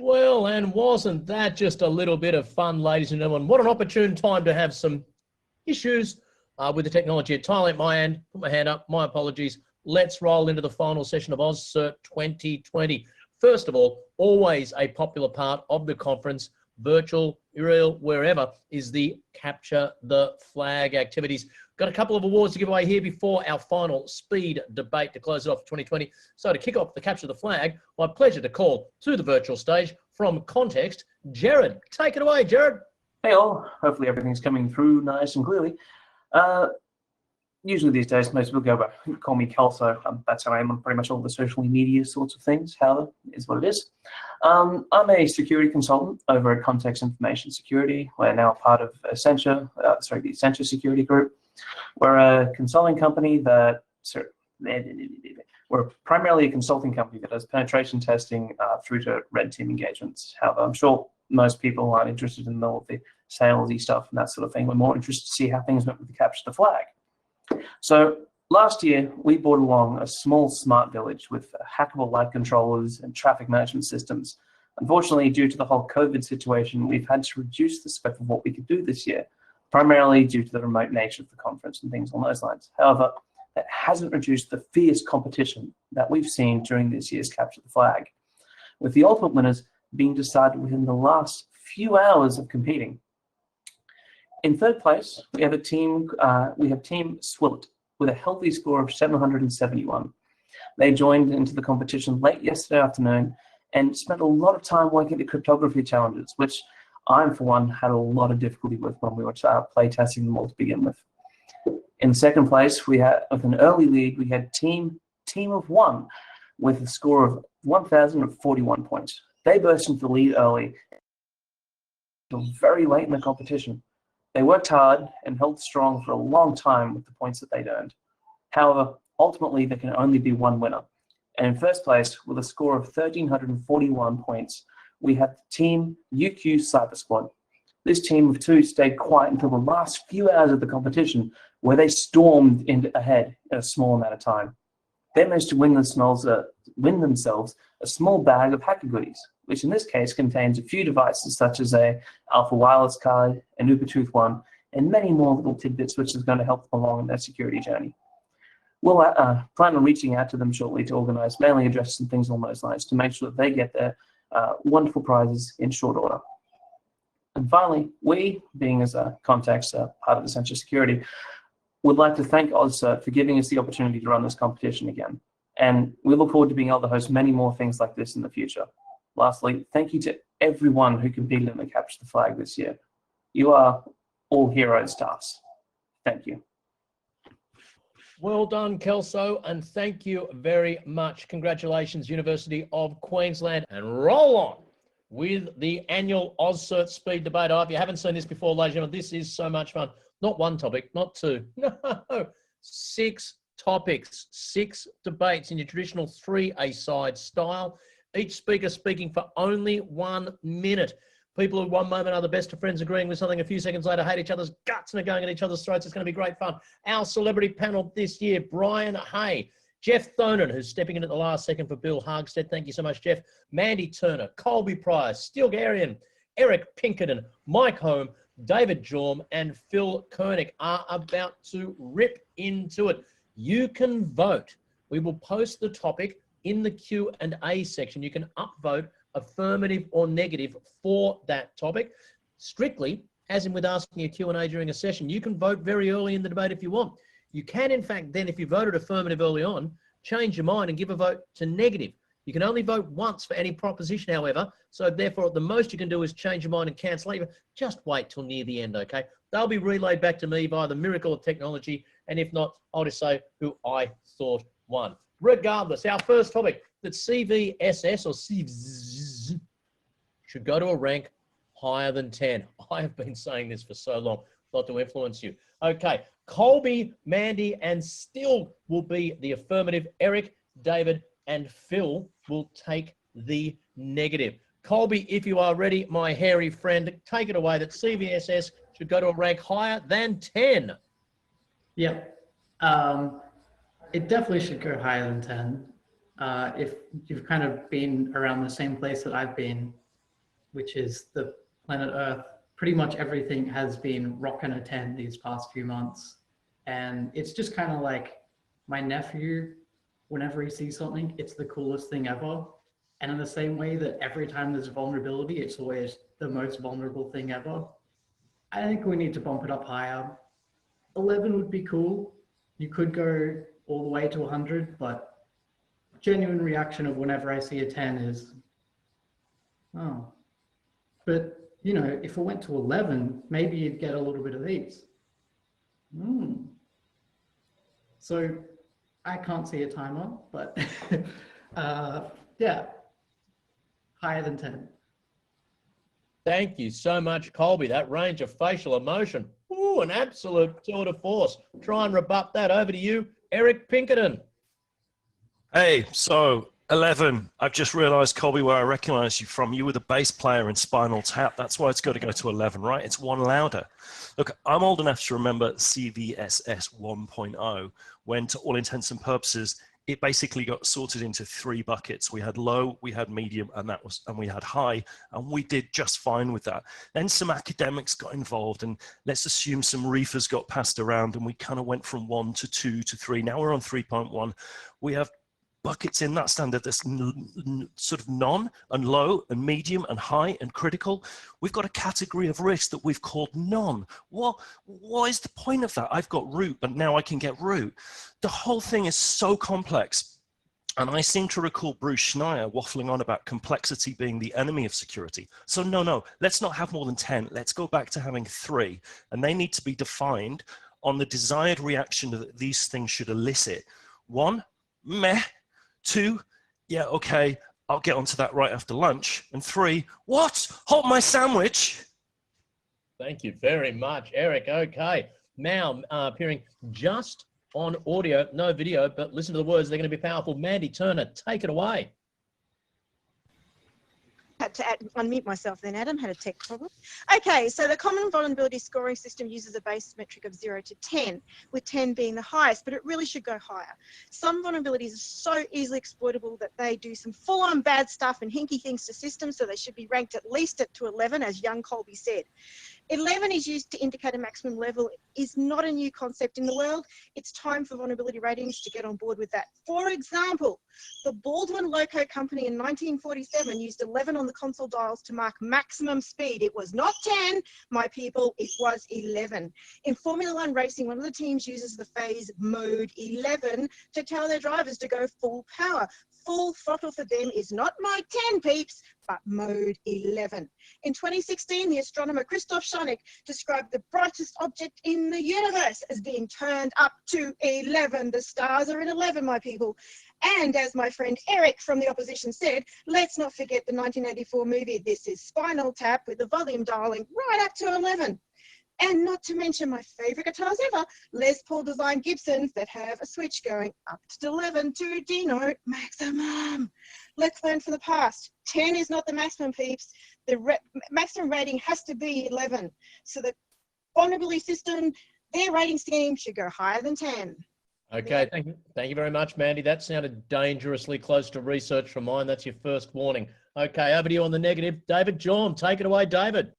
Well, and wasn't that just a little bit of fun, ladies and gentlemen? What an opportune time to have some issues with the technology at Thailand. Put my hand up, my apologies. Let's roll into the final session of AusCERT 2020. First of all, always a popular part of the conference, virtual, real, wherever, is the Capture the Flag activities. Got a couple of awards to give away here before our final speed debate to close it off for 2020. So to kick off the Capture the Flag, my pleasure to call to the virtual stage from Context, Jared. Take it away, Jared. Hey all, hopefully everything's coming through nice and clearly. Usually these days, most people call me Kelso. That's how I am on pretty much all the social media sorts of things. However, it is what it is. I'm a security consultant over at Context Information Security. We're now part of the Accenture Security Group. We're a consulting company we're primarily a consulting company that does penetration testing through to red team engagements. However, I'm sure most people aren't interested in all the salesy stuff and that sort of thing. We're more interested to see how things went with the Capture the Flag. So last year, we brought along a small smart village with hackable light controllers and traffic management systems. Unfortunately, due to the whole COVID situation, we've had to reduce the scope of what we could do this year, primarily due to the remote nature of the conference and things along those lines. However, that hasn't reduced the fierce competition that we've seen during this year's Capture the Flag, with the ultimate winners being decided within the last few hours of competing. In third place, we have Team Swillet with a healthy score of 771. They joined into the competition late yesterday afternoon and spent a lot of time working the cryptography challenges, which I, for one, had a lot of difficulty with when we were play testing them all to begin with. In second place, with an early lead, we had Team of One with a score of 1,041 points. They burst into the lead early until very late in the competition. They worked hard and held strong for a long time with the points that they'd earned. However, ultimately, there can only be one winner. And in first place, with a score of 1,341 points, we had Team UQ Cyber Squad. This team of two stayed quiet until the last few hours of the competition, where they stormed ahead in a small amount of time. They managed to win themselves a small bag of hacker goodies, which in this case contains a few devices such as a Alpha Wireless card, an Ubertooth one, and many more little tidbits which is going to help them along in their security journey. We'll plan on reaching out to them shortly to organize mailing addresses and things along those lines to make sure that they get their wonderful prizes in short order. And finally, we, being as a Context, part of Accenture Security, would like to thank AusCERT for giving us the opportunity to run this competition again. And we look forward to being able to host many more things like this in the future. Lastly, thank you to everyone who competed in the Capture the Flag this year. You are all heroes to us. Thank you. Well done, Kelso, and thank you very much. Congratulations, University of Queensland. And roll on with the annual AusCERT speed debate. If you haven't seen this before, ladies and gentlemen, this is so much fun. Not one topic, not two, no, 6 topics, 6 debates in your traditional 3-a-side style. Each speaker speaking for only 1 minute. People who one moment are the best of friends agreeing with something, a few seconds later hate each other's guts and are going at each other's throats. It's going to be great fun. Our celebrity panel this year, Brian Hay, Jeff Thonen, who's stepping in at the last second for Bill Hagstead. Thank you so much, Jeff. Mandy Turner, Colby Price, Stilgarian, Eric Pinkerton, Mike Holm, David Jorm, and Phil Koenig are about to rip into it. You can vote. We will post the topic in the Q&A section. You can upvote affirmative or negative for that topic. Strictly, as in with asking a Q&A during a session, you can vote very early in the debate if you want. You can, in fact, then, if you voted affirmative early on, change your mind and give a vote to negative. You can only vote once for any proposition, however, so therefore the most you can do is change your mind and cancel it. Just wait till near the end, okay? They'll be relayed back to me via the miracle of technology, and if not, I'll just say who I thought won. Regardless, our first topic, that CVSS or CVSS should go to a rank higher than 10. I have been saying this for so long, not to influence you. Okay, Colby, Mandy, and Still will be the affirmative. Eric, David, and Phil will take the negative. Colby, if you are ready, my hairy friend, take it away that CVSS should go to a rank higher than 10. Yeah, it definitely should go higher than 10. If you've kind of been around the same place that I've been, which is the planet Earth. Pretty much everything has been rocking a 10 these past few months. And it's just kind of like my nephew, whenever he sees something, it's the coolest thing ever. And in the same way that every time there's vulnerability, it's always the most vulnerable thing ever. I think we need to bump it up higher. 11 would be cool. You could go all the way to 100, but genuine reaction of whenever I see a 10 is, oh. But, you know, if it went to 11, maybe you'd get a little bit of these. So I can't see a timer, but yeah, higher than 10. Thank you so much, Colby. That range of facial emotion. Ooh, an absolute tour de force. Try and rebut that. Over to you, Eric Pinkerton. Hey, so 11. I've just realized, Colby, where I recognize you from. You were the bass player in Spinal Tap. That's why it's got to go to 11, right? It's one louder. Look, I'm old enough to remember CVSS 1.0, when to all intents and purposes, it basically got sorted into 3 buckets. We had low, we had medium, and we had high, and we did just fine with that. Then some academics got involved, and let's assume some reefers got passed around, and we kind of went from 1 to 2 to 3. Now we're on 3.1. We have buckets in that standard that's sort of non and low and medium and high and critical. We've got a category of risk that we've called non. What is the point of that? I've got root, but now I can get root. The whole thing is so complex. And I seem to recall Bruce Schneier waffling on about complexity being the enemy of security. So no, let's not have more than 10. Let's go back to having 3. And they need to be defined on the desired reaction that these things should elicit. 1, meh. 2, yeah, okay, I'll get onto that right after lunch. And 3, what? Hold my sandwich. Thank you very much, Eric. Okay, now appearing just on audio, no video, but listen to the words. They're going to be powerful. Mandy Turner, take it away. Had to unmute myself then, Adam, had a tech problem. Okay, so the common vulnerability scoring system uses a base metric of 0 to 10, with 10 being the highest, but it really should go higher. Some vulnerabilities are so easily exploitable that they do some full-on bad stuff and hinky things to systems, so they should be ranked at least to 11, as young Colby said. 11 is used to indicate a maximum level. Is not a new concept in the world. It's time for vulnerability ratings to get on board with that. For example, the Baldwin Loco Company in 1947 used 11 on the console dials to mark maximum speed. It was not 10, my people, it was 11. In Formula One racing, one of the teams uses the phase mode 11 to tell their drivers to go full power. Full throttle for them is not mode 10, peeps, but mode 11. In 2016, the astronomer Christoph Schoenig described the brightest object in the universe as being turned up to 11. The stars are in 11, my people. And as my friend Eric from the opposition said, let's not forget the 1984 movie This Is Spinal Tap, with the volume dialing right up to 11. And not to mention my favorite guitars ever, Les Paul designed Gibsons that have a switch going up to 11 to denote maximum. Let's learn from the past. 10 is not the maximum, peeps. The maximum rating has to be 11. So the vulnerability system, their rating scheme should go higher than 10. Okay, thank you very much, Mandy. That sounded dangerously close to research from mine. That's your first warning. Okay, over to you on the negative. David Jorm, take it away, David.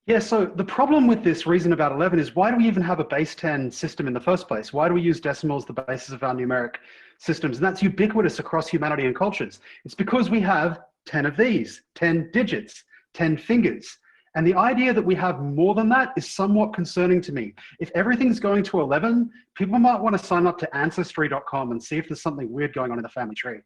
Yeah, so the problem with this reason about 11 is, why do we even have a base 10 system in the first place? Why do we use decimals, the basis of our numeric systems? And that's ubiquitous across humanity and cultures. It's because we have 10 of these, 10 digits, 10 fingers. And the idea that we have more than that is somewhat concerning to me. If everything's going to 11, people might want to sign up to Ancestry.com and see if there's something weird going on in the family tree.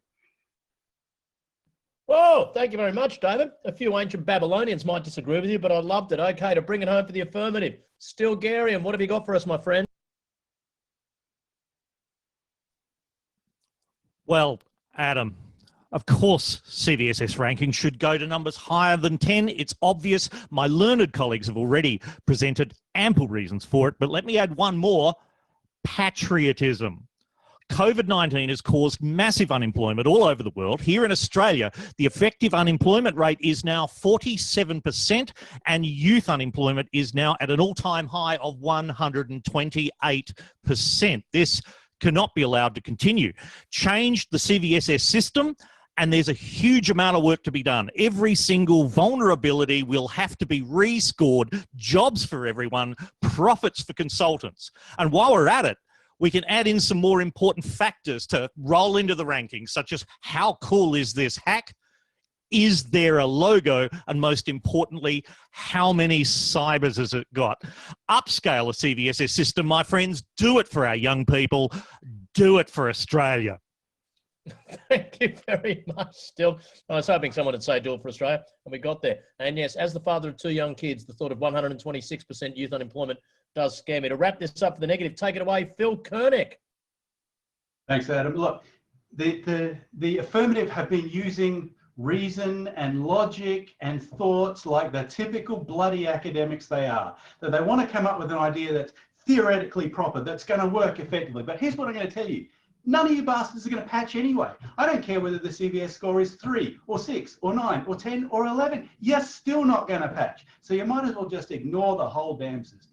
Whoa, thank you very much, David. A few ancient Babylonians might disagree with you, but I loved it. Okay, to bring it home for the affirmative. Stilgarian, what have you got for us, my friend? Well, Adam, of course, CVSS ranking should go to numbers higher than 10. It's obvious. My learned colleagues have already presented ample reasons for it, but let me add one more: patriotism. COVID-19 has caused massive unemployment all over the world. Here in Australia, the effective unemployment rate is now 47%, and youth unemployment is now at an all-time high of 128%. This cannot be allowed to continue. Change the CVSS system And there's a huge amount of work to be done. Every single vulnerability will have to be rescored, jobs for everyone, profits for consultants. And while we're at it, we can add in some more important factors to roll into the rankings, such as how cool is this hack? Is there a logo? And most importantly, how many cybers has it got? Upscale a CVSS system, my friends. Do it for our young people. Do it for Australia. Thank you very much, Still. I was hoping someone would say do it for Australia, and we got there. And yes, as the father of 2 young kids, the thought of 126% youth unemployment does scare me. To wrap this up for the negative, take it away, Phil Koenig. Thanks, Adam. Look, the affirmative have been using reason and logic and thoughts like the typical bloody academics they are. That they want to come up with an idea that's theoretically proper, that's going to work effectively. But here's what I'm going to tell you. None of you bastards are going to patch anyway. I don't care whether the CVS score is 3 or 6 or 9 or 10 or 11. You're still not going to patch. So you might as well just ignore the whole damn system.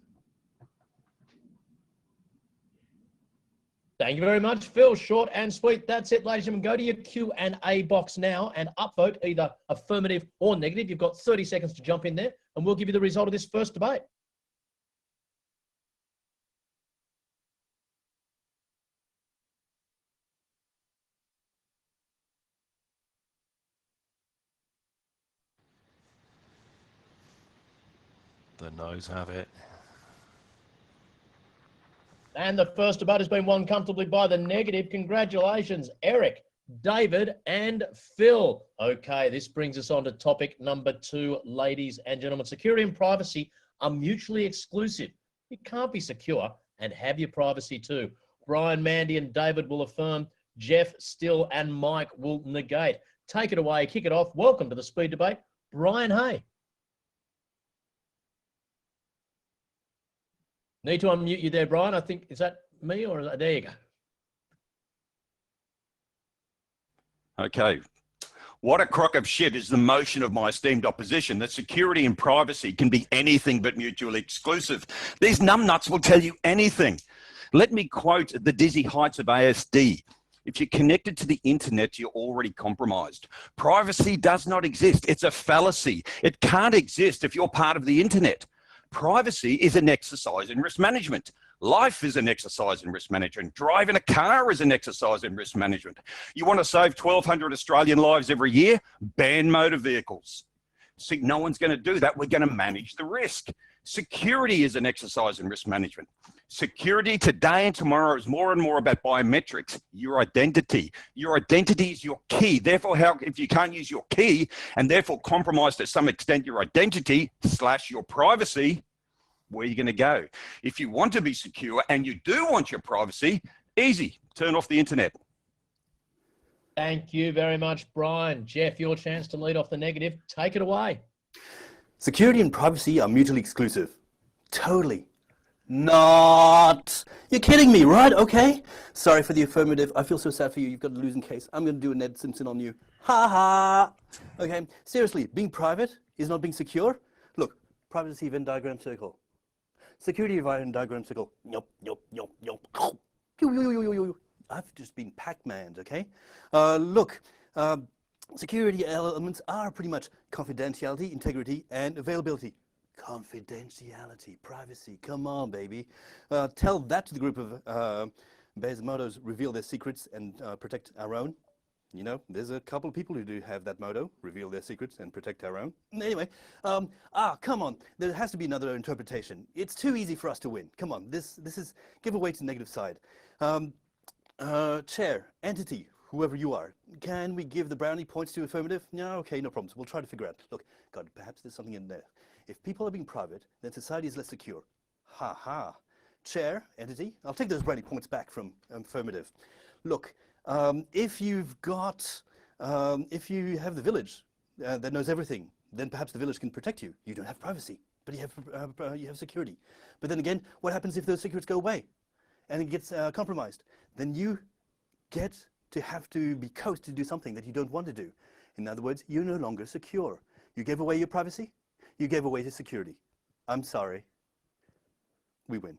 Thank you very much, Phil. Short and sweet. That's it, ladies and gentlemen. Go to your Q&A box now and upvote either affirmative or negative. You've got 30 seconds to jump in there, and we'll give you the result of this first debate. The noes have it. And the first debate has been won comfortably by the negative. Congratulations, Eric, David, and Phil. Okay, this brings us on to topic number 2, ladies and gentlemen. Security and privacy are mutually exclusive. You can't be secure and have your privacy too. Brian, Mandy, and David will affirm. Jeff, Still, and Mike will negate. Take it away, kick it off. Welcome to the speed debate, Brian Hay. Need to unmute you there, Brian. I think, is that me or is that, there you go. Okay. What a crock of shit is the motion of my esteemed opposition that security and privacy can be anything but mutually exclusive. These numbnuts will tell you anything. Let me quote the dizzy heights of ASD. If you're connected to the internet, you're already compromised. Privacy does not exist. It's a fallacy. It can't exist if you're part of the internet. Privacy is an exercise in risk management. Life is an exercise in risk management. Driving a car is an exercise in risk management. You want to save 1,200 Australian lives every year? Ban motor vehicles. See, no one's going to do that. We're going to manage the risk. Security is an exercise in risk management. Security today and tomorrow is more and more about biometrics, your identity. Your identity is your key. Therefore, if you can't use your key and therefore compromise to some extent your identity / your privacy, where are you going to go? If you want to be secure and you do want your privacy, easy, turn off the internet. Thank you very much, Brian. Jeff, your chance to lead off the negative. Take it away. Security and privacy are mutually exclusive. Totally. Not. You're kidding me, right? Okay. Sorry for the affirmative. I feel so sad for you. You've got a losing case. I'm going to do a Ned Simpson on you. Ha ha. Okay. Seriously, being private is not being secure. Look, privacy Venn diagram circle. Security Venn diagram circle. Yup, yup, yup, yup. I've just been Pac-Man'd, okay? Look, security elements are pretty much confidentiality, integrity, and availability. Confidentiality, privacy, come on, baby. Tell that to the group of Bezmotos, reveal their secrets and protect our own. You know, there's a couple of people who do have that motto, reveal their secrets and protect our own. Anyway, come on, there has to be another interpretation. It's too easy for us to win. Come on, this is give away to the negative side. Chair, entity, whoever you are, can we give the brownie points to affirmative? No, okay, no problems. We'll try to figure out. Look, God, perhaps there's something in there. If people are being private, then society is less secure. Ha ha. Chair, entity, I'll take those brownie points back from affirmative. Look, if you have the village that knows everything, then perhaps the village can protect you. You don't have privacy, but you have security. But then again, what happens if those secrets go away and it gets compromised? Then you get to have to be coached to do something that you don't want to do. In other words, you're no longer secure. You gave away your privacy, you gave away your security. I'm sorry. We win.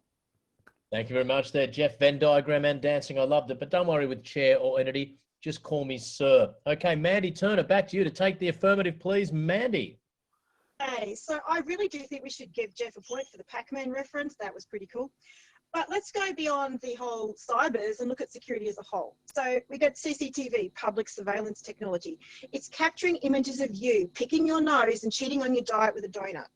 Thank you very much there, Jeff. Venn diagram and dancing. I loved it. But don't worry with chair or entity. just call me sir. Okay, Mandy Turner, back to you to take the affirmative, please. Mandy. Okay, so I really do think we should give Jeff a point for the Pac-Man reference. That was pretty cool. But let's go beyond the whole cybers and look at security as a whole. So we got CCTV, public surveillance technology. It's capturing images of you, picking your nose and cheating on your diet with a donut.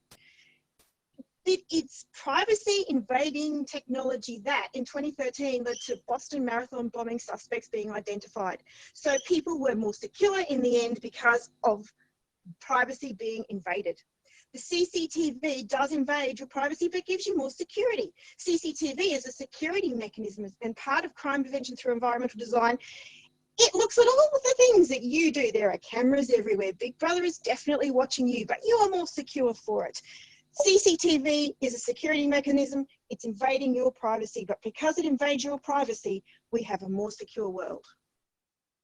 It's privacy invading technology that in 2013 led to Boston Marathon bombing suspects being identified. So people were more secure in the end because of privacy being invaded. The CCTV does invade your privacy, but gives you more security. CCTV is a security mechanism and part of crime prevention through environmental design. It looks at all of the things that you do. There are cameras everywhere. Big Brother is definitely watching you, but you are more secure for it. CCTV is a security mechanism. It's invading your privacy, but because it invades your privacy, we have a more secure world.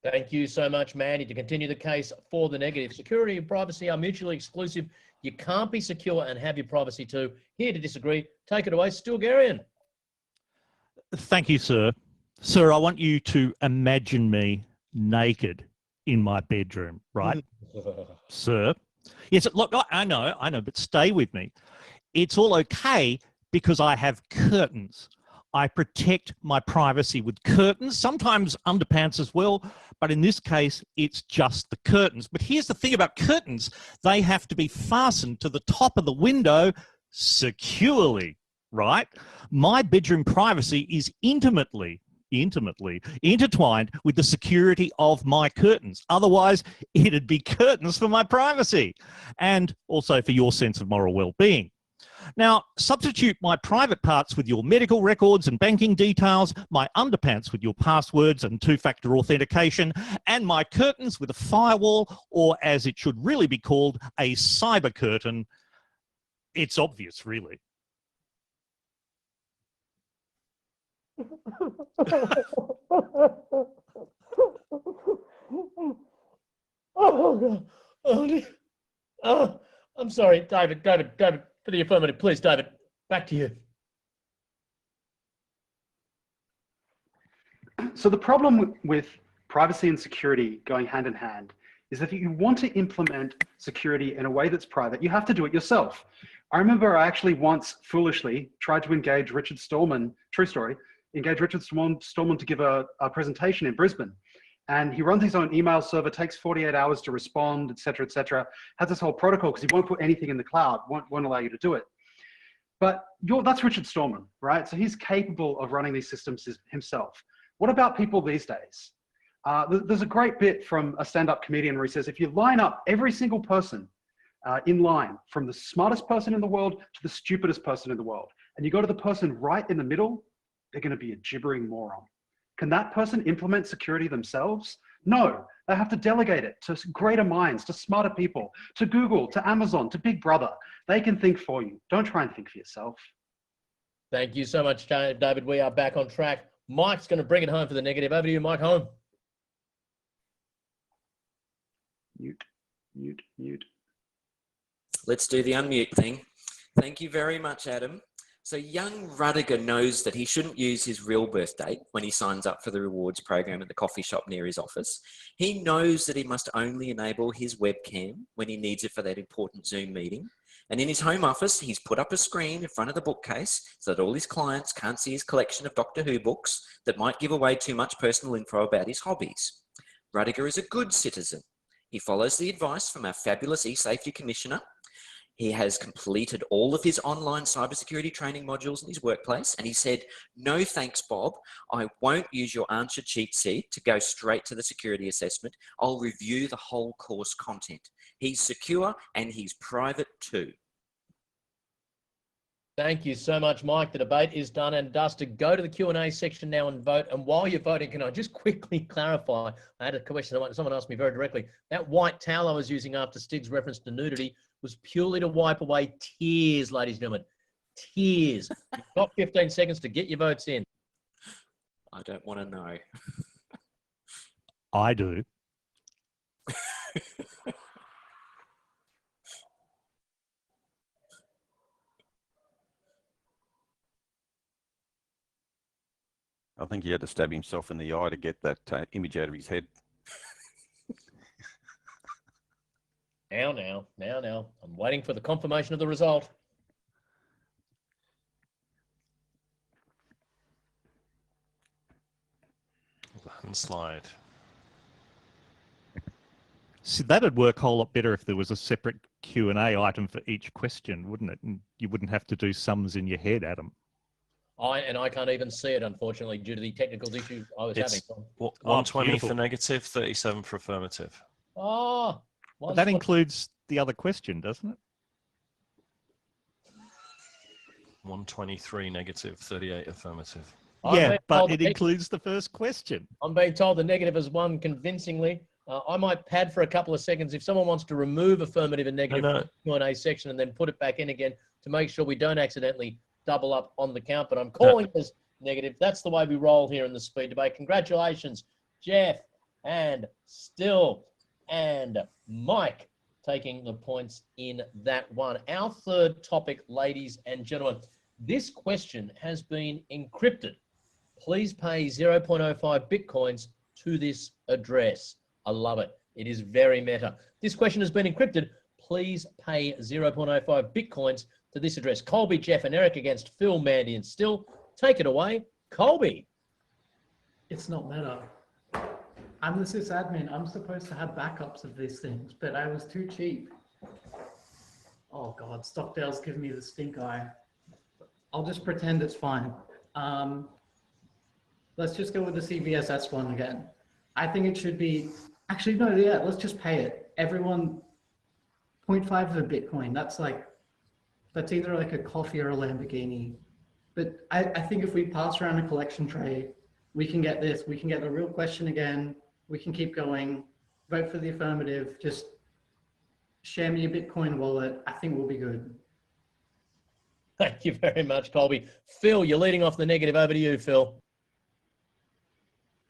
Thank you so much, Mandy. To continue the case for the negative, security and privacy are mutually exclusive. You can't be secure and have your privacy too. Here to disagree. Take it away, Stilgarian. Thank you, sir. Sir, I want you to imagine me naked in my bedroom, right? Sir. Yes, look, I know, but stay with me. It's all okay because I have curtains. I protect my privacy with curtains, sometimes underpants as well, but in this case, it's just the curtains. But here's the thing about curtains. They have to be fastened to the top of the window securely, right? My bedroom privacy is intimately intertwined with the security of my curtains. Otherwise, it'd be curtains for my privacy and also for your sense of moral well-being. Now, substitute my private parts with your medical records and banking details, my underpants with your passwords and two-factor authentication, and my curtains with a firewall, or as it should really be called, a cyber curtain. It's obvious, really. I'm sorry, David, for the affirmative, please, David, back to you. So the problem with privacy and security going hand in hand is that if you want to implement security in a way that's private, you have to do it yourself. I remember I actually once foolishly tried to engage Richard Stallman, true story, engage Richard Stallman to give a presentation in Brisbane. And he runs his own email server, takes 48 hours to respond, et cetera, has this whole protocol because he won't put anything in the cloud, won't allow you to do it. But that's Richard Stallman, right? So he's capable of running these systems himself. What about people these days? There's a great bit from a stand-up comedian where he says, if you line up every single person in line, from the smartest person in the world to the stupidest person in the world, and you go to the person right in the middle, they're going to be a gibbering moron. Can that person implement security themselves? No, they have to delegate it to greater minds, to smarter people, to Google, to Amazon, to Big Brother. They can think for you. Don't try and think for yourself. Thank you so much, David. We are back on track. Mike's going to bring it home for the negative. Over to you, Mike. Home. Mute. Let's do the unmute thing. Thank you very much, Adam. So young Rudiger knows that he shouldn't use his real birth date when he signs up for the rewards program at the coffee shop near his office. He knows that he must only enable his webcam when he needs it for that important Zoom meeting. And in his home office, he's put up a screen in front of the bookcase so that all his clients can't see his collection of Doctor Who books that might give away too much personal info about his hobbies. Rudiger is a good citizen. He follows the advice from our fabulous eSafety Commissioner. He has completed all of his online cybersecurity training modules in his workplace, and he said, no thanks, Bob. I won't use your answer cheat sheet to go straight to the security assessment. I'll review the whole course content. He's secure and he's private too. Thank you so much, Mike. The debate is done and dusted. Go to the Q&A section now and vote. And while you're voting, can I just quickly clarify? I had a question someone asked me very directly. That white towel I was using after Stig's reference to nudity was purely to wipe away tears, ladies and gentlemen. Tears. You've got 15 seconds to get your votes in. I don't want to know. I do. I think he had to stab himself in the eye to get that image out of his head. Now. I'm waiting for the confirmation of the result. Slide. See, that'd work a whole lot better if there was a separate Q&A item for each question, wouldn't it? And you wouldn't have to do sums in your head, Adam. I can't even see it, unfortunately, due to the technical issues I was having. It's 120 beautiful. for negative, 37 for affirmative. Oh, But that includes the other question, doesn't it? 123 negative, 38 affirmative. Yeah, but it includes the first question. I'm being told the negative has won convincingly. I might pad for a couple of seconds if someone wants to remove affirmative and negative from the Q&A section and then put it back in again to make sure we don't accidentally double up on the count. But I'm calling this negative. That's the way we roll here in the speed debate. Congratulations, Jeff and Still and Mike taking the points in that one. Our third topic, ladies and gentlemen, this question has been encrypted. Please pay 0.05 Bitcoins to this address. I love it. It is very meta. This question has been encrypted. Please pay 0.05 Bitcoins to this address. Colby, Jeff, and Eric against Phil, Mandy, and Still. Take it away, Colby. It's not meta. I'm the sysadmin. I'm supposed to have backups of these things, but I was too cheap. Oh God, Stockdale's giving me the stink eye. I'll just pretend it's fine. Let's just go with the CVSS one again. I think it should be, actually, no, yeah, let's just pay it. Everyone, 0.5 of a Bitcoin. That's either like a coffee or a Lamborghini. But I think if we pass around a collection tray, we can get this. We can get the real question again. We can keep going. Vote for the affirmative. Just share me a Bitcoin wallet. I think we'll be good. Thank you very much, Colby. Phil, you're leading off the negative. Over to you, Phil.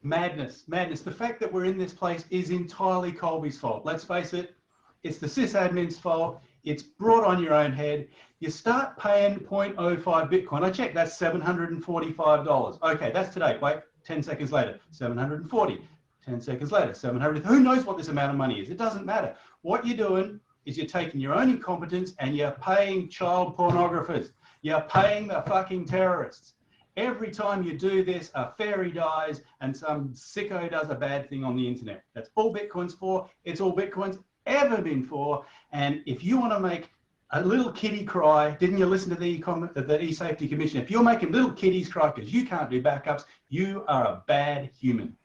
Madness. The fact that we're in this place is entirely Colby's fault. Let's face it, it's the sysadmin's fault. It's brought on your own head. You start paying 0.05 Bitcoin. I checked, that's $745. Okay, that's today. Wait, 10 seconds later, 740. 10 seconds later, 700. Who knows what this amount of money is? It doesn't matter. What you're doing is you're taking your own incompetence and you're paying child pornographers. You're paying the fucking terrorists. Every time you do this, a fairy dies and some sicko does a bad thing on the internet. That's all Bitcoin's for. It's all Bitcoin's ever been for. And if you want to make a little kitty cry, didn't you listen to the e-safety commission? If you're making little kitties cry because you can't do backups, you are a bad human.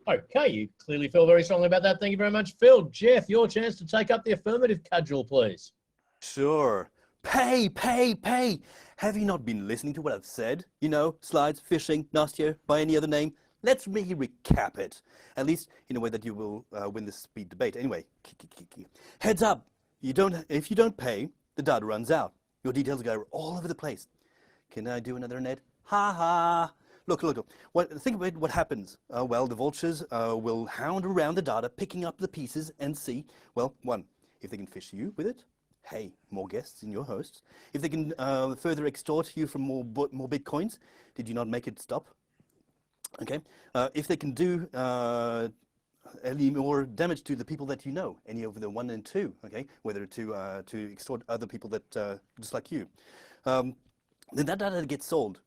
Okay, you clearly feel very strongly about that. Thank you very much, Phil. Jeff, your chance to take up the affirmative cudgel, please. Sure. Pay. Have you not been listening to what I've said? You know, slides, phishing, nastier, by any other name. Let's really recap it, at least in a way that you will win this speed debate. Anyway, heads up, if you don't pay, the data runs out. Your details go all over the place. Can I do another Ned? Ha ha. Look. Think about what happens. Well, the vultures will hound around the data, picking up the pieces and see, well, one, if they can fish you with it. Hey, more guests in your hosts. If they can further extort you from more Bitcoins, did you not make it stop? Okay. If they can do any more damage to the people that you know, any of the 1 and 2, okay, whether to extort other people that just like you, then that data gets sold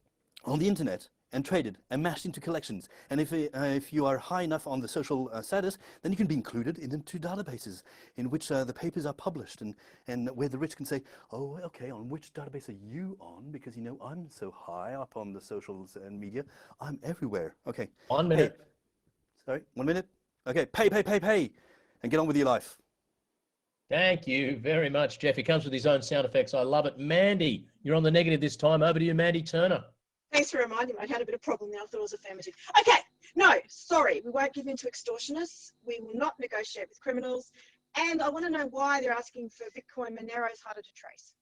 on the internet and traded and mashed into collections. And if you are high enough on the social status, then you can be included into databases in which the papers are published and where the rich can say, oh, okay, on which database are you on? Because, you know, I'm so high up on the socials and media, I'm everywhere. Okay. 1 minute. Hey. Sorry, 1 minute? Okay, pay, and get on with your life. Thank you very much, Jeff. He comes with his own sound effects. I love it. Mandy, you're on the negative this time. Over to you, Mandy Turner. Thanks for reminding me. I had a bit of problem there. I thought it was affirmative. Okay, no, sorry. We won't give in to extortionists. We will not negotiate with criminals. And I want to know why they're asking for Bitcoin. Monero is harder to trace.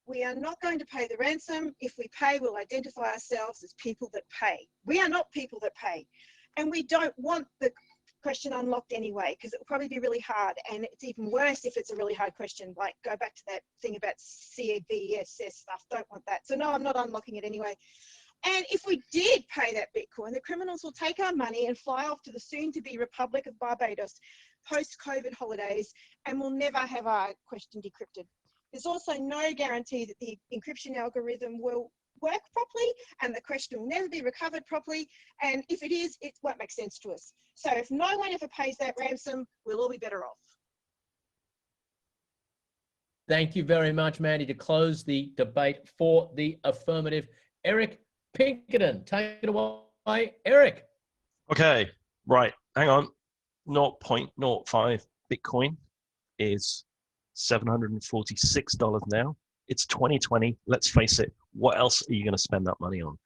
We are not going to pay the ransom. If we pay, we'll identify ourselves as people that pay. We are not people that pay. And we don't want the question unlocked anyway, because it will probably be really hard. And it's even worse if it's a really hard question, like go back to that thing about CVSS stuff. Don't want that. So no, I'm not unlocking it anyway. And if we did pay that Bitcoin, the criminals will take our money and fly off to the soon-to-be Republic of Barbados post-COVID holidays, and we'll never have our question decrypted. There's also no guarantee that the encryption algorithm will work properly and the question will never be recovered properly. And if it is, it won't make sense to us. So if no one ever pays that ransom, we'll all be better off. Thank you very much, Mandy. To close the debate for the affirmative, Eric Pinkerton, take it away, Eric. Okay, right, hang on. 0.05 Bitcoin is $746 now. It's 2020. Let's face it. What else are you going to spend that money on?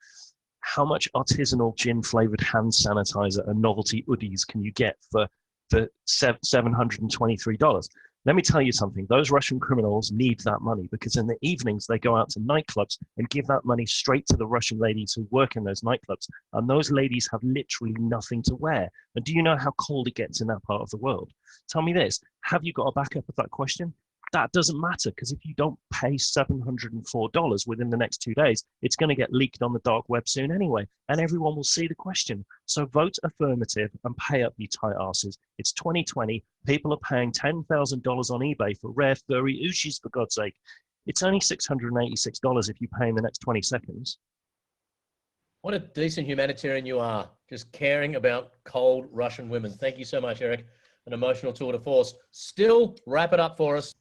How much artisanal gin-flavored hand sanitizer and novelty hoodies can you get for $723? Let me tell you something. Those Russian criminals need that money because in the evenings they go out to nightclubs and give that money straight to the Russian ladies who work in those nightclubs. And those ladies have literally nothing to wear. And do you know how cold it gets in that part of the world? Tell me this. Have you got a backup of that question? That doesn't matter because if you don't pay $704 within the next 2 days, it's going to get leaked on the dark web soon anyway, and everyone will see the question. So vote affirmative and pay up, you tight asses. It's 2020. People are paying $10,000 on eBay for rare furry Ushis, for God's sake. It's only $686 if you pay in the next 20 seconds. What a decent humanitarian you are, just caring about cold Russian women. Thank you so much, Eric. An emotional tour de force. Still, wrap it up for us.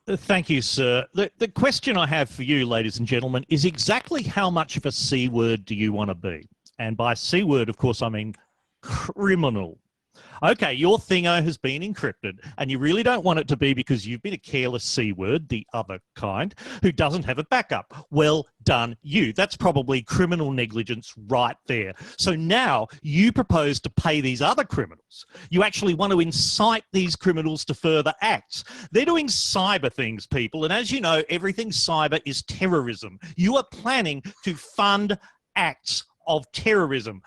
Thank you, sir. The question I have for you, ladies and gentlemen, is exactly how much of a C word do you want to be? And by C word, of course, I mean criminal. Okay, your thingo has been encrypted, and you really don't want it to be because you've been a careless C word, the other kind, who doesn't have a backup. Well done, you. That's probably criminal negligence right there. So now you propose to pay these other criminals. You actually want to incite these criminals to further acts. They're doing cyber things, people, and as you know, everything cyber is terrorism. You are planning to fund acts of terrorism.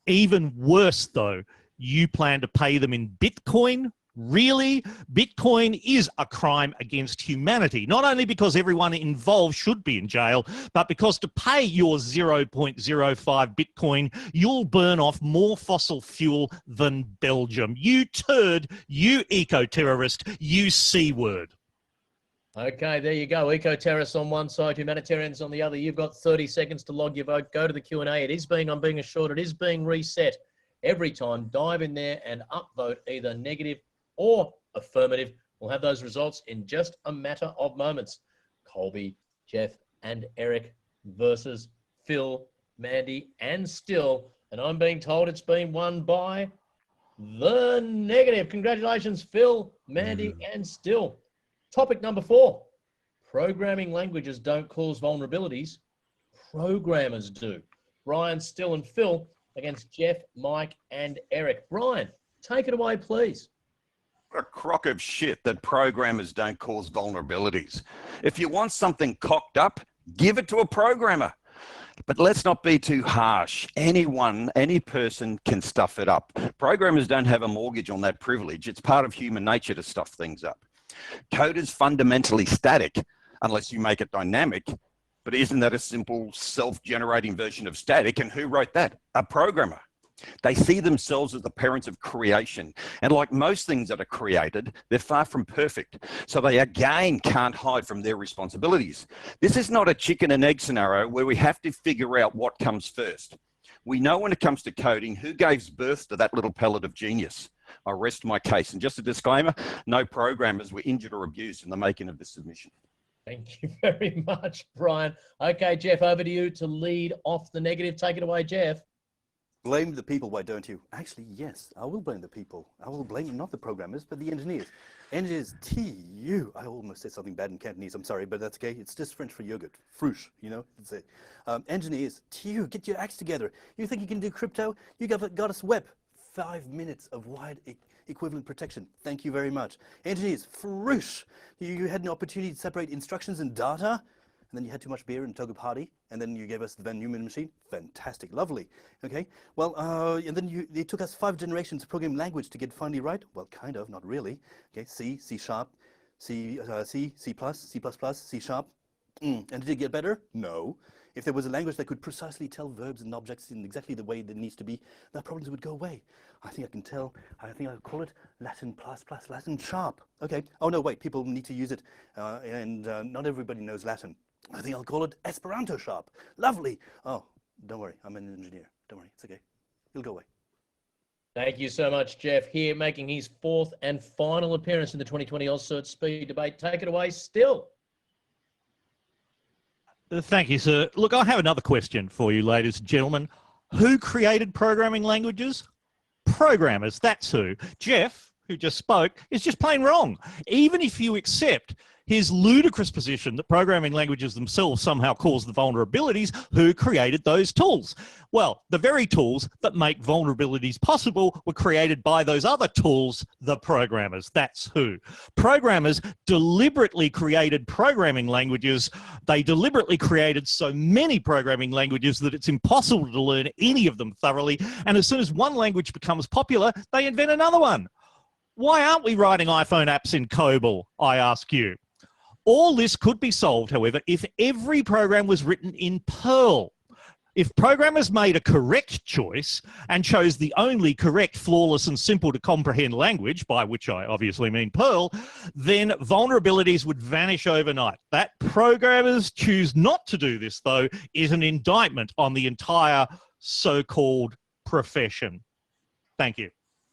Even worse, though, you plan to pay them in Bitcoin? Really? Bitcoin is a crime against humanity, not only because everyone involved should be in jail, but because to pay your 0.05 Bitcoin, you'll burn off more fossil fuel than Belgium. You turd, you eco-terrorist, you C-word. Okay, there you go. Eco-terrorists on one side, humanitarians on the other. You've got 30 seconds to log your vote. Go to the Q&A. I'm being assured, it is being reset every time. Dive in there and upvote either negative or affirmative. We'll have those results in just a matter of moments. Colby, Jeff, and Eric versus Phil, Mandy, and Still. And I'm being told it's been won by the negative. Congratulations, Phil, Mandy, and Still. Topic number 4. Programming languages don't cause vulnerabilities. Programmers do. Brian, Still, and Phil against Jeff, Mike, and Eric. Brian, take it away, please. A crock of shit that programmers don't cause vulnerabilities. If you want something cocked up, give it to a programmer. But let's not be too harsh. Anyone, any person can stuff it up. Programmers don't have a mortgage on that privilege. It's part of human nature to stuff things up. Code is fundamentally static unless you make it dynamic. But isn't that a simple self-generating version of static? And who wrote that? A programmer. They see themselves as the parents of creation. And like most things that are created, they're far from perfect. So they again can't hide from their responsibilities. This is not a chicken and egg scenario where we have to figure out what comes first. We know when it comes to coding who gave birth to that little pellet of genius. I rest my case. And just a disclaimer, no programmers were injured or abused in the making of this submission. Thank you very much, Brian. Okay, Jeff, over to you to lead off the negative. Take it away, Jeff. Blame the people, why don't you? Actually, yes, I will blame the people. I will blame not the programmers, but the engineers. Engineers, TU. I almost said something bad in Cantonese, I'm sorry, but that's okay. It's just French for yogurt. Fruche, you know? That's it. Engineers, TU, get your acts together. You think you can do crypto? You got us web. 5 minutes of wide equivalent protection. Thank you very much. Engineers, fruche. You had an opportunity to separate instructions and data, and then you had too much beer and took a party, and then you gave us the Van Neumann machine. Fantastic, lovely. Okay, well, and then it took us 5 generations to program language to get finally right. Well, kind of, not really. Okay, C, C sharp, C, C plus, C++, C sharp. And did it get better? No. If there was a language that could precisely tell verbs and objects in exactly the way that needs to be, the problems would go away. I think I'll call it Latin plus Latin sharp. Okay. Oh no, wait, people need to use it, and not everybody knows Latin. I think I'll call it Esperanto sharp. Lovely. Oh, don't worry, I'm an engineer. Don't worry, it's okay. It'll go away. Thank you so much, Jeff, here making his fourth and final appearance in the 2020 AusCERT Speed Debate. Take it away, Still. Thank you, sir. Look, I have another question for you, ladies and gentlemen. Who created programming languages? Programmers, that's who. Jeff, who just spoke, is just plain wrong. Even if you accept his ludicrous position that programming languages themselves somehow cause the vulnerabilities, who created those tools? Well, the very tools that make vulnerabilities possible were created by those other tools, the programmers. That's who. Programmers deliberately created programming languages. They deliberately created so many programming languages that it's impossible to learn any of them thoroughly. And as soon as one language becomes popular, they invent another one. Why aren't we writing iPhone apps in COBOL, I ask you? All this could be solved, however, if every program was written in Perl. If programmers made a correct choice and chose the only correct, flawless, and simple to comprehend language, by which I obviously mean Perl, then vulnerabilities would vanish overnight. That programmers choose not to do this, though, is an indictment on the entire so-called profession. Thank you.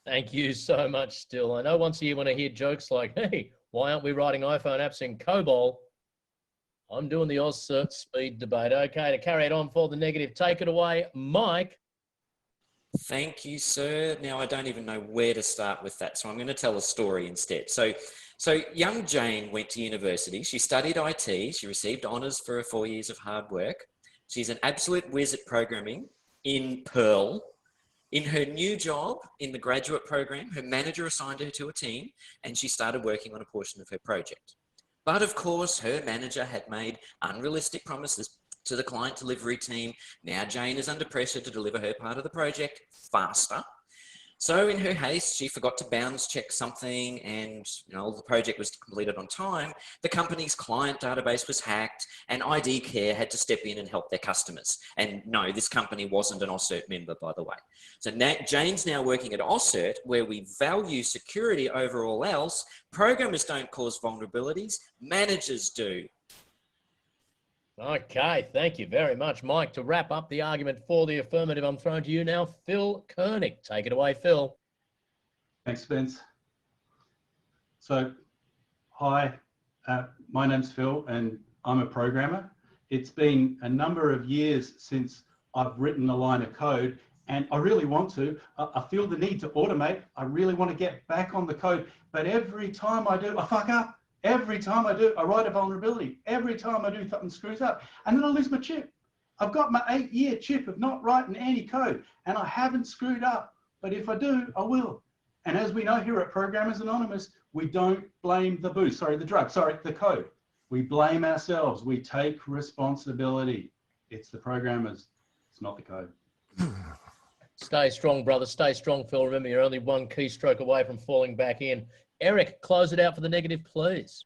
Thank you so much, Still. I know once a year when I hear jokes like, hey, why aren't we writing iPhone apps in COBOL? I'm doing the AusCERT Speed Debate. Okay, to carry it on for the negative, take it away, Mike. Thank you, sir. Now, I don't even know where to start with that, so I'm going to tell a story instead. So young Jane went to university. She studied IT. She received honours for her 4 years of hard work. She's an absolute whiz at programming in Perl. In her new job in the graduate program, her manager assigned her to a team and she started working on a portion of her project. But of course, her manager had made unrealistic promises to the client delivery team. Now Jane is under pressure to deliver her part of the project faster. So in her haste, she forgot to bounds check something and the project was completed on time. The company's client database was hacked and ID Care had to step in and help their customers. And no, this company wasn't an AusCERT member, by the way. So now, Jane's now working at AusCERT, where we value security over all else. Programmers don't cause vulnerabilities, managers do. Okay, thank you very much, Mike. To wrap up the argument for the affirmative, I'm thrown to you now, Phil Koenig. Take it away, Phil. Thanks, Spence. So, hi, my name's Phil and I'm a programmer. It's been a number of years since I've written a line of code and I really want to. I feel the need to automate. I really want to get back on the code, but every time I do, I fuck up. Every time I do, I write a vulnerability. Every time I do, something screws up. And then I lose my chip. I've got my 8-year chip of not writing any code, and I haven't screwed up. But if I do, I will. And as we know here at Programmers Anonymous, we don't blame the booze, the code. We blame ourselves. We take responsibility. It's the programmers. It's not the code. Stay strong, brother. Stay strong, Phil. Remember, you're only one keystroke away from falling back in. Eric, close it out for the negative, please.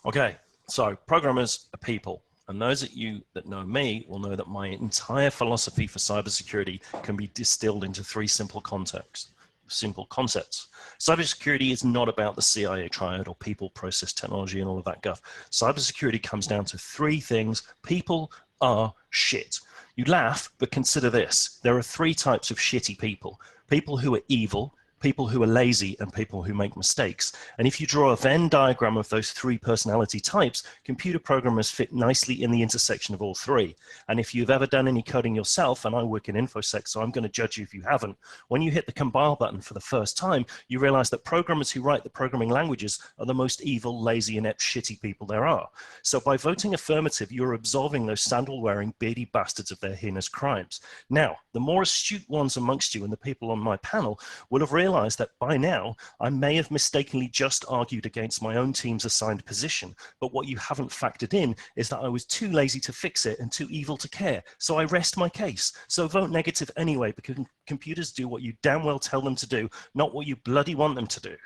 Okay, so programmers are people. And those of you that know me will know that my entire philosophy for cybersecurity can be distilled into 3 simple concepts. Cybersecurity is not about the CIA triad or people, process, technology, and all of that guff. Cybersecurity comes down to 3 things. People are shit. You laugh, but consider this. There are 3 types of shitty people. People who are evil, people who are lazy, and people who make mistakes. And if you draw a Venn diagram of those 3 personality types, computer programmers fit nicely in the intersection of all 3. And if you've ever done any coding yourself, and I work in InfoSec, so I'm going to judge you if you haven't, when you hit the compile button for the first time, you realize that programmers who write the programming languages are the most evil, lazy, inept, shitty people there are. So by voting affirmative, you're absolving those sandal-wearing, beardy bastards of their heinous crimes. Now, the more astute ones amongst you and the people on my panel will have realized that by now I may have mistakenly just argued against my own team's assigned position, but what you haven't factored in is that I was too lazy to fix it and too evil to care, so I rest my case. So vote negative anyway, because computers do what you damn well tell them to do, not what you bloody want them to do.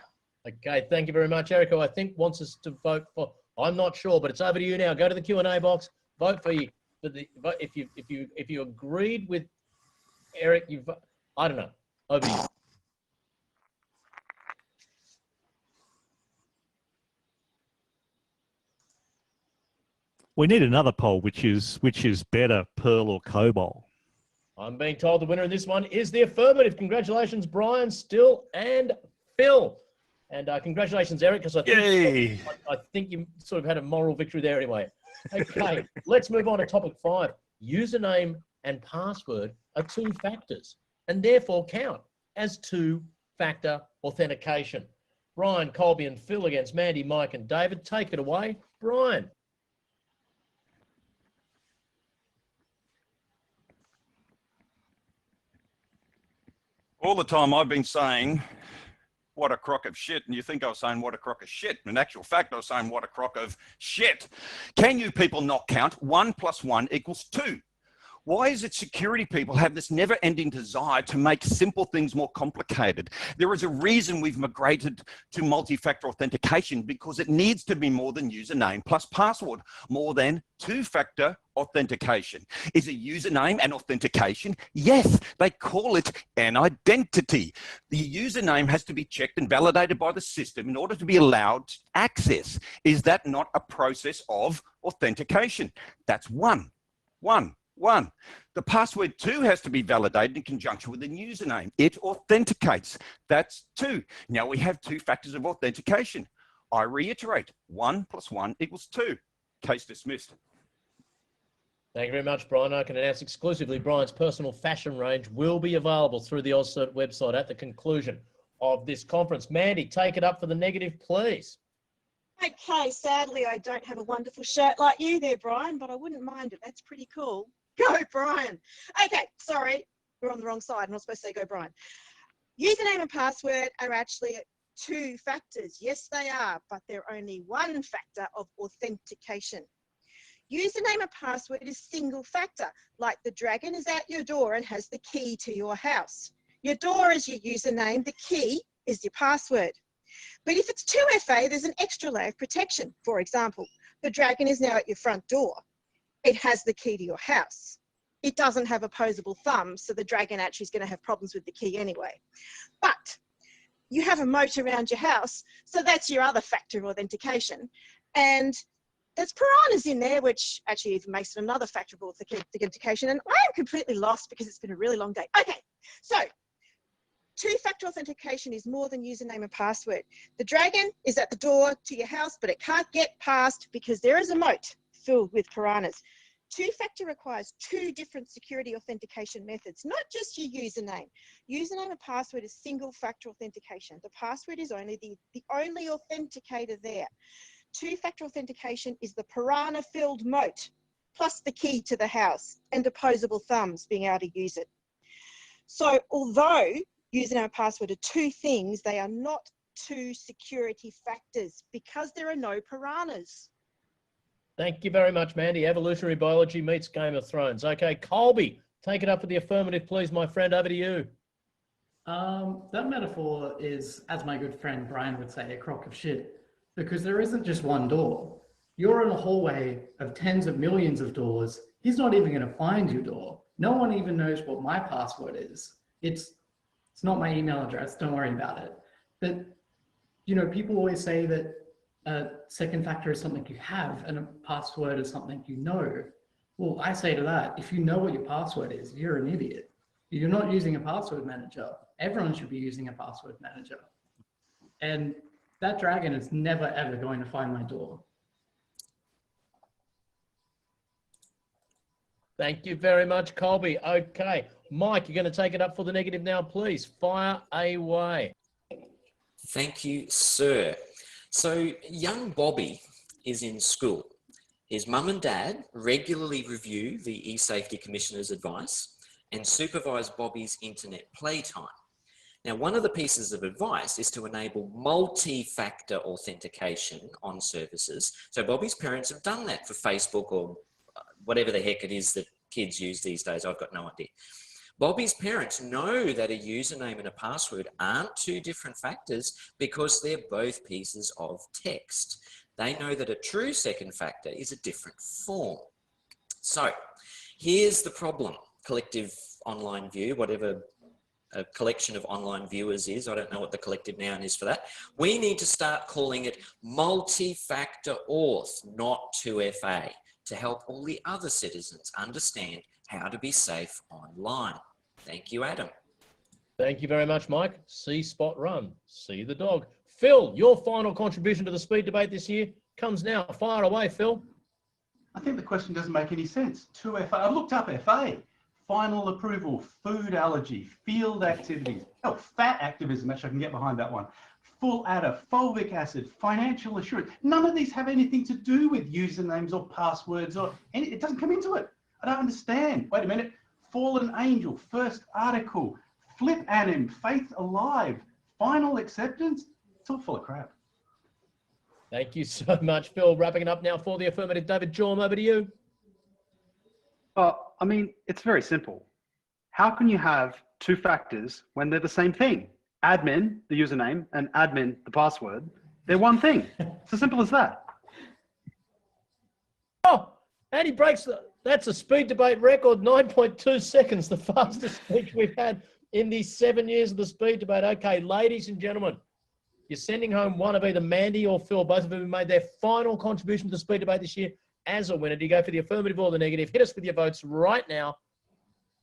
Okay, thank you very much. Erico, I think, wants us to vote for, I'm not sure, but it's over to you now. Go to the Q&A box, vote for but if you agreed with Eric, I don't know. Over to you. We need another poll, which is better, Pearl or Cobol? I'm being told the winner in this one is the affirmative. Congratulations, Brian, Still, and Phil. And congratulations, Eric, because I think you sort of had a moral victory there anyway. Okay, let's move on to topic 5. Username and password are 2 factors and therefore count as 2-factor authentication. Brian, Colby, and Phil against Mandy, Mike, and David. Take it away, Brian. All the time I've been saying, what a crock of shit, and you think I was saying what a crock of shit. In actual fact, I was saying what a crock of shit. Can you people not count? 1 + 1 = 2. Why is it security people have this never-ending desire to make simple things more complicated? There is a reason we've migrated to multi-factor authentication, because it needs to be more than username plus password, more than 2-factor authentication. Is a username an authentication? Yes, they call it an identity. The username has to be checked and validated by the system in order to be allowed access. Is that not a process of authentication? That's one. The password too has to be validated in conjunction with the username. It authenticates. That's 2. Now we have 2 factors of authentication. I reiterate, 1 + 1 = 2. Case dismissed. Thank you very much, Brian. I can announce exclusively Brian's personal fashion range will be available through the AusCERT website at the conclusion of this conference. Mandy, take it up for the negative, please. Okay, sadly, I don't have a wonderful shirt like you there, Brian, but I wouldn't mind it. That's pretty cool. Go, Brian. Okay, sorry, we're on the wrong side. I'm not supposed to say go, Brian. Username and password are actually 2 factors. Yes, they are, but they're only 1 factor of authentication. Username and password is single factor, like the dragon is at your door and has the key to your house. Your door is your username, the key is your password. But if it's 2FA, there's an extra layer of protection. For example, the dragon is now at your front door. It has the key to your house. It doesn't have opposable thumbs, so the dragon actually is going to have problems with the key anyway. But you have a moat around your house, so that's your other factor of authentication. And there's piranhas in there, which actually even makes it another factor of authentication. And I am completely lost because it's been a really long day. Okay, so 2-factor authentication is more than username and password. The dragon is at the door to your house, but it can't get past because there is a moat filled with piranhas. 2-factor requires 2 different security authentication methods, not just your username. Username and password is single-factor authentication. The password is only the only authenticator there. 2-factor authentication is the piranha-filled moat, plus the key to the house and opposable thumbs being able to use it. So although username and password are 2 things, they are not 2 security factors because there are no piranhas. Thank you very much, Mandy. Evolutionary biology meets Game of Thrones. Okay, Colby, take it up for the affirmative, please, my friend. Over to you. That metaphor is, as my good friend Brian would say, a crock of shit, because there isn't just one door. You're in a hallway of tens of millions of doors. He's not even going to find your door. No one even knows what my password is. It's not my email address. Don't worry about it. But, you know, people always say that a second factor is something you have and a password is something you know. Well, I say to that, if you know what your password is, you're an idiot. You're not using a password manager. Everyone should be using a password manager. And that dragon is never, ever going to find my door. Thank you very much, Colby. Okay, Mike, you're going to take it up for the negative now, please. Fire away. Thank you, sir. So young Bobby is in school. His mum and dad regularly review the e-safety commissioner's advice and supervise Bobby's internet playtime. Now, one of the pieces of advice is to enable multi-factor authentication on services. So Bobby's parents have done that for Facebook or whatever the heck it is that kids use these days. I've got no idea. Bobby's parents know that a username and a password aren't 2 different factors because they're both pieces of text. They know that a true second factor is a different form. So here's the problem, collective online view, whatever a collection of online viewers is. I don't know what the collective noun is for that. We need to start calling it multi-factor auth, not 2FA, to help all the other citizens understand how to be safe online. Thank you, Adam. Thank you very much, Mike. See Spot run. See the dog. Phil, your final contribution to the speed debate this year comes now. Fire away, Phil. I think the question doesn't make any sense. 2FA, I looked up FA. Final approval, food allergy, field activities, oh, fat activism, actually I can get behind that one. Full adder, fulvic acid, financial assurance. None of these have anything to do with usernames or passwords or any, it doesn't come into it. I don't understand. Wait a minute. Fallen angel, first article, flip anim, faith alive, final acceptance. It's all full of crap. Thank you so much, Phil. Wrapping it up now for the affirmative. David Jorm, over to you. I mean, it's very simple. How can you have two factors when they're the same thing? Admin, the username, and admin, the password. They're one thing. It's as simple as that. Oh, and he breaks that's a speed debate record, 9.2 seconds, the fastest speech we've had in the 7 years of the speed debate. Okay, ladies and gentlemen, you're sending home one of either Mandy or Phil, both of them who made their final contribution to the speed debate this year as a winner. Do you go for the affirmative or the negative? Hit us with your votes right now.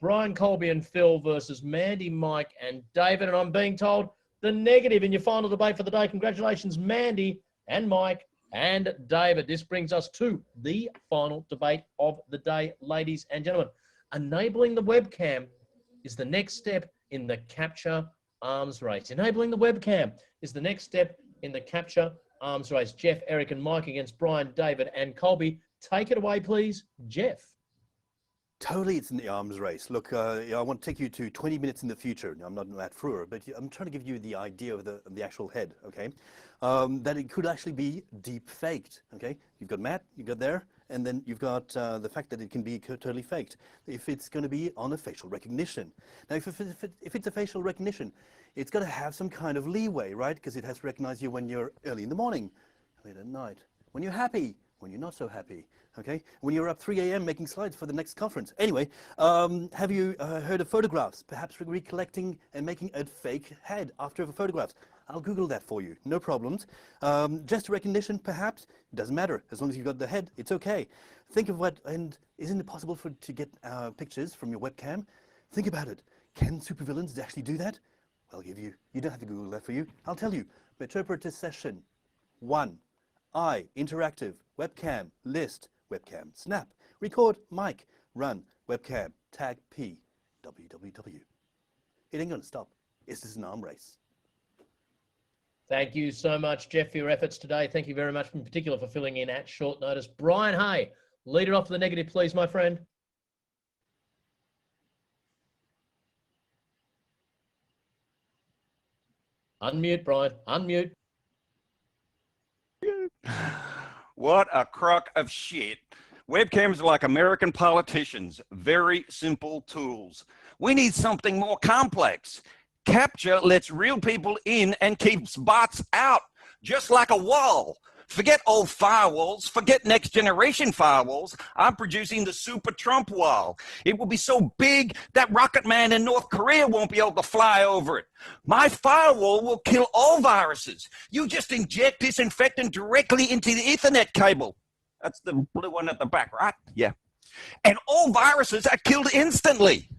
Brian, Colby and Phil versus Mandy, Mike and David. And I'm being told the negative in your final debate for the day. Congratulations, Mandy and Mike and David. This brings us to the final debate of the day, ladies and gentlemen. Enabling the webcam is the next step in the capture arms race. Enabling the webcam is the next step in the capture arms race. Jeff, Eric and Mike against Brian, David and Colby. Take it away, please, Jeff. Totally, it's in the arms race. Look, I want to take you to 20 minutes in the future. Now, I'm not Matt Frewer, but I'm trying to give you the idea of the actual head, okay? That it could actually be deep faked, okay? You've got Matt, you got there, and then you've got the fact that it can be totally faked. If it's going to be on a facial recognition. Now, if it's a facial recognition, it's got to have some kind of leeway, right? Because it has to recognize you when you're early in the morning, late at night, when you're happy, when you're not so happy, okay? When you're up 3 a.m. making slides for the next conference. Anyway, have you heard of photographs? Perhaps recollecting and making a fake head after the photographs. I'll Google that for you, no problems. Gesture recognition, perhaps, doesn't matter. As long as you've got the head, it's okay. Think of what, and isn't it possible to get pictures from your webcam? Think about it. Can supervillains actually do that? I'll give you, you don't have to Google that for you. I'll tell you. Metropolis session 1. I, interactive, webcam, list, webcam, snap, record, mic, run, webcam, tag P, www. It ain't gonna stop. It's just an arm race. Thank you so much, Jeff, for your efforts today. Thank you very much, in particular, for filling in at short notice. Brian Hay, lead it off for the negative, please, my friend. Unmute, Brian. Unmute. What a crock of shit. Webcams are like American politicians, very simple tools. We need something more complex. Capture lets real people in and keeps bots out, just like a wall. Forget old firewalls, forget next generation firewalls. I'm producing the Super Trump wall. It will be so big that Rocket Man in North Korea won't be able to fly over it. My firewall will kill all viruses. You just inject disinfectant directly into the Ethernet cable. That's the blue one at the back, right? Yeah. And all viruses are killed instantly.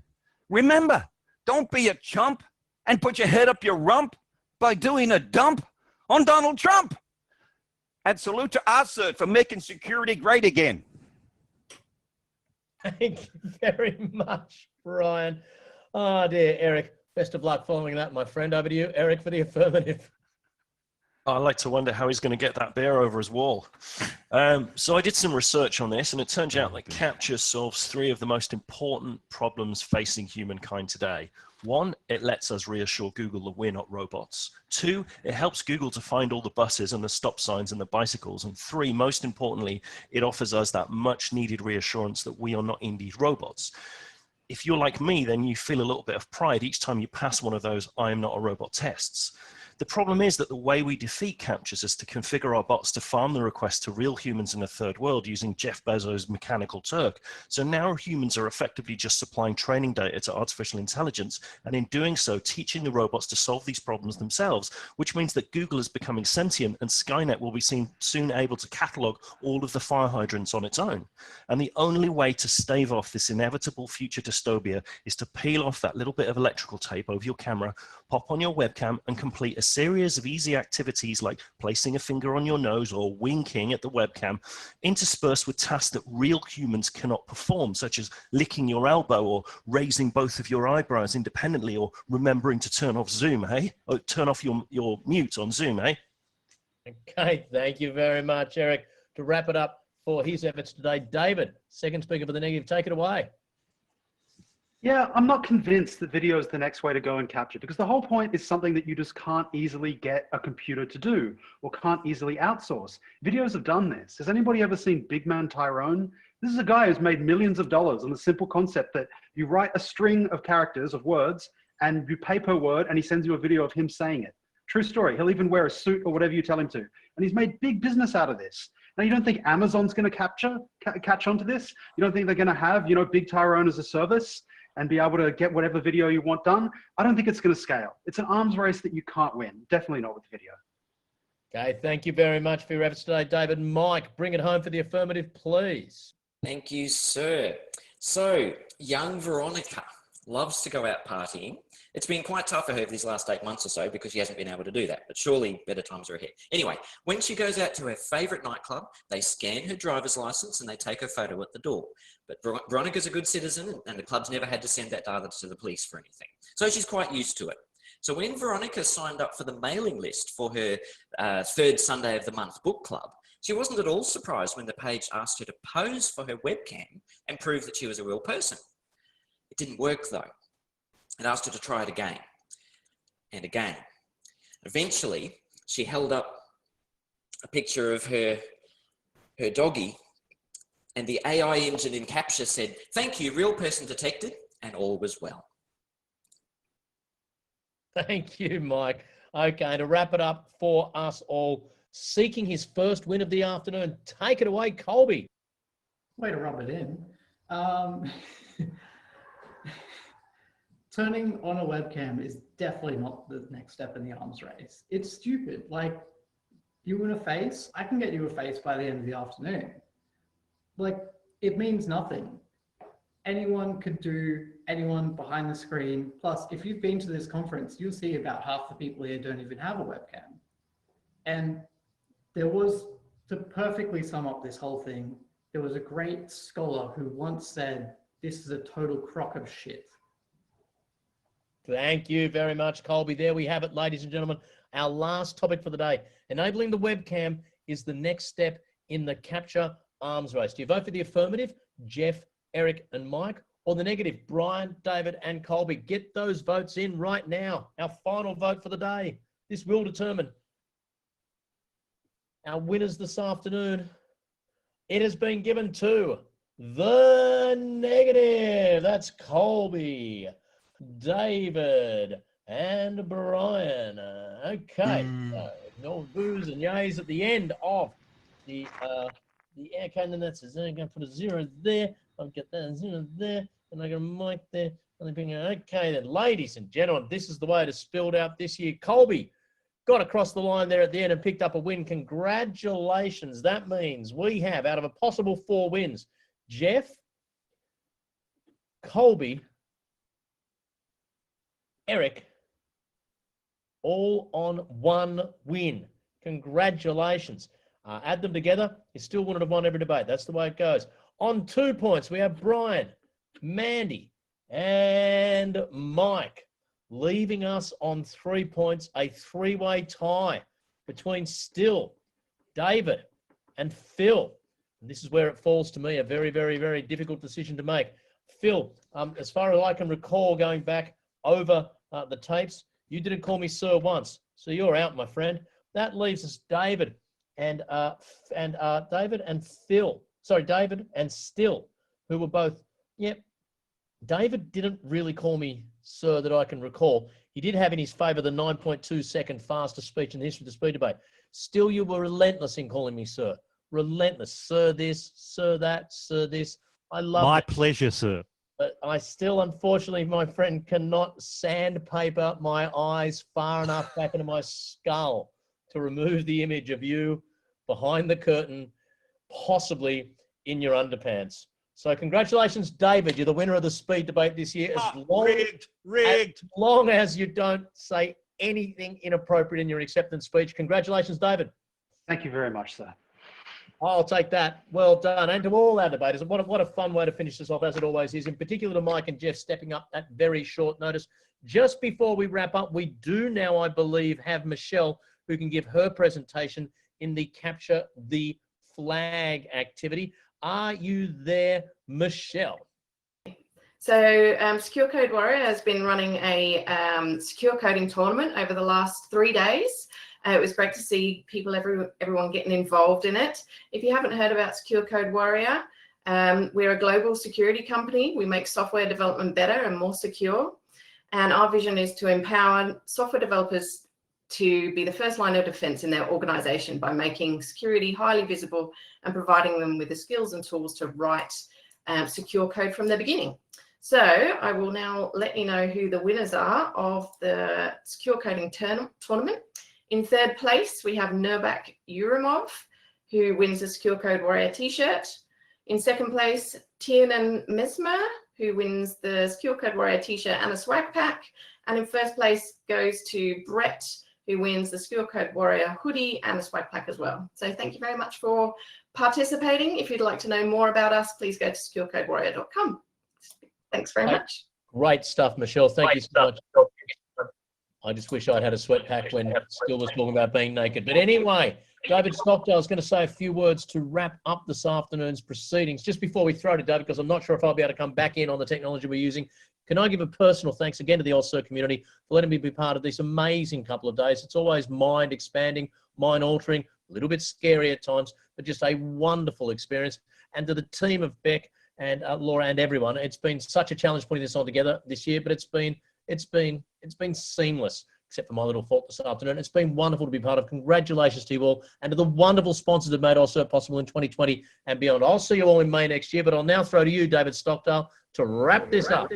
Remember, don't be a chump and put your head up your rump by doing a dump on Donald Trump. And salute to AusCERT for making security great again. Thank you very much, Brian. Oh, dear, Eric. Best of luck following that, my friend. Over to you, Eric, for the affirmative. I like to wonder how he's going to get that bear over his wall. So I did some research on this, and it turns out that capture solves 3 of the most important problems facing humankind today. 1, it lets us reassure Google that we're not robots. 2, it helps Google to find all the buses and the stop signs and the bicycles. And 3, most importantly, it offers us that much needed reassurance that we are not indeed robots. If you're like me, then you feel a little bit of pride each time you pass one of those I am not a robot tests. The problem is that the way we defeat captchas is to configure our bots to farm the request to real humans in a third world using Jeff Bezos' Mechanical Turk. So now humans are effectively just supplying training data to artificial intelligence, and in doing so, teaching the robots to solve these problems themselves, which means that Google is becoming sentient and Skynet will be soon able to catalog all of the fire hydrants on its own. And the only way to stave off this inevitable future dystopia is to peel off that little bit of electrical tape over your camera, pop on your webcam, and complete a series of easy activities like placing a finger on your nose or winking at the webcam, interspersed with tasks that real humans cannot perform, such as licking your elbow or raising both of your eyebrows independently or remembering to turn off Zoom, hey? Or turn off your mute on Zoom, hey? Okay, thank you very much, Eric. To wrap it up for his efforts today, David, second speaker for the negative, take it away. Yeah, I'm not convinced that video is the next way to go in capture, because the whole point is something that you just can't easily get a computer to do or can't easily outsource. Videos have done this. Has anybody ever seen Big Man Tyrone? This is a guy who's made millions of dollars on the simple concept that you write a string of characters, of words, and you pay per word, and he sends you a video of him saying it. True story. He'll even wear a suit or whatever you tell him to. And he's made big business out of this. Now, you don't think Amazon's going to catch on to this? You don't think they're going to have, Big Tyrone as a service and be able to get whatever video you want done? I don't think it's going to scale. It's an arms race that you can't win. Definitely not with video. Okay, thank you very much for your efforts today, David. Mike, bring it home for the affirmative, please. Thank you, sir. So, young Veronica loves to go out partying. It's been quite tough for her for these last 8 months or so because she hasn't been able to do that, but surely better times are ahead. Anyway, when she goes out to her favourite nightclub, they scan her driver's licence and they take her photo at the door. But Veronica's a good citizen and the club's never had to send that data to the police for anything. So she's quite used to it. So when Veronica signed up for the mailing list for her third Sunday of the month book club, she wasn't at all surprised when the page asked her to pose for her webcam and prove that she was a real person. It didn't work though. It asked her to try it again and again. Eventually, she held up a picture of her doggy, and the AI engine in capture said, "Thank you, real person detected," and all was well. Thank you, Mike. Okay, to wrap it up for us all, seeking his first win of the afternoon, take it away, Colby. Way to rub it in. Turning on a webcam is definitely not the next step in the arms race. It's stupid. Like, you in a face, I can get you a face by the end of the afternoon. Like, it means nothing. Anyone could do, anyone behind the screen. Plus, if you've been to this conference, you'll see about half the people here don't even have a webcam. And there was, to perfectly sum up this whole thing, there was a great scholar who once said, "This is a total crock of shit." Thank you very much, Colby. There we have it, ladies and gentlemen. Our last topic for the day. Enabling the webcam is the next step in the capture arms race. Do you vote for the affirmative, Jeff, Eric, and Mike, or the negative, Brian, David, and Colby? Get those votes in right now. Our final vote for the day. This will determine our winners this afternoon. It has been given to the negative. That's Colby, David, and Brian. Okay, so no boos and yays at the end of the air cannon. That's I'm going to put a 0 there. I'll get that 0 there, and I got a mic there. Okay, then, ladies and gentlemen, this is the way it is spilled out this year. Colby got across the line there at the end and picked up a win. Congratulations. That means we have, out of a possible 4 wins, Jeff, Colby, Eric, all on 1 win. Congratulations. Add them together, you still wouldn't have won every debate. That's the way it goes. On 2 points, we have Brian, Mandy, and Mike, leaving us on 3 points, a 3-way tie between Still, David, and Phil. And this is where it falls to me, a very, very, very difficult decision to make. Phil, as far as I can recall going back over the tapes, you didn't call me sir once, so you're out, my friend. That leaves us David and David and Phil. Sorry, David and Still, who were both, yep. David didn't really call me sir that I can recall. He did have in his favour the 9.2 second fastest speech in the history of the speed debate. Still, you were relentless in calling me sir. Relentless. Sir this, sir that, sir this. I love it. My pleasure, sir. But I still, unfortunately, my friend, cannot sandpaper my eyes far enough back into my skull to remove the image of you behind the curtain, possibly in your underpants. So congratulations, David. You're the winner of the speed debate this year. As long as you don't say anything inappropriate in your acceptance speech. Congratulations, David. Thank you very much, sir. I'll take that. Well done. And to all our debaters, what a fun way to finish this off, as it always is, in particular to Mike and Jeff stepping up at very short notice. Just before we wrap up, we do now, I believe, have Michelle, who can give her presentation in the Capture the Flag activity. Are you there, Michelle? So Secure Code Warrior has been running a secure coding tournament over the last 3 days. It was great to see people, everyone getting involved in it. If you haven't heard about Secure Code Warrior, we're a global security company. We make software development better and more secure. And our vision is to empower software developers to be the first line of defense in their organization by making security highly visible and providing them with the skills and tools to write secure code from the beginning. So I will now let you know who the winners are of the secure coding tournament. In third place, we have Nurbak Urumov, who wins the Secure Code Warrior t-shirt. In second place, Tiernan Mesmer, who wins the Secure Code Warrior t-shirt and a swag pack. And in first place goes to Brett, who wins the Secure Code Warrior hoodie and a swag pack as well. So thank you very much for participating. If you'd like to know more about us, please go to securecodewarrior.com. Thanks very much. Great stuff, Michelle. Thank you so much. I just wish I'd had a sweat pack when Skill was talking about being naked. But anyway, David Stockdale is going to say a few words to wrap up this afternoon's proceedings. Just before we throw to David, because I'm not sure if I'll be able to come back in on the technology we're using, can I give a personal thanks again to the AusCERT community for letting me be part of this amazing couple of days. It's always mind-expanding, mind-altering, a little bit scary at times, but just a wonderful experience. And to the team of Beck and Laura and everyone, it's been such a challenge putting this all together this year, but it's been seamless, except for my little fault this afternoon. It's been wonderful to be part of. Congratulations to you all and to the wonderful sponsors that made AusCERT possible in 2020 and beyond. I'll see you all in May next year, but I'll now throw to you, David Stockdale, to wrap this up.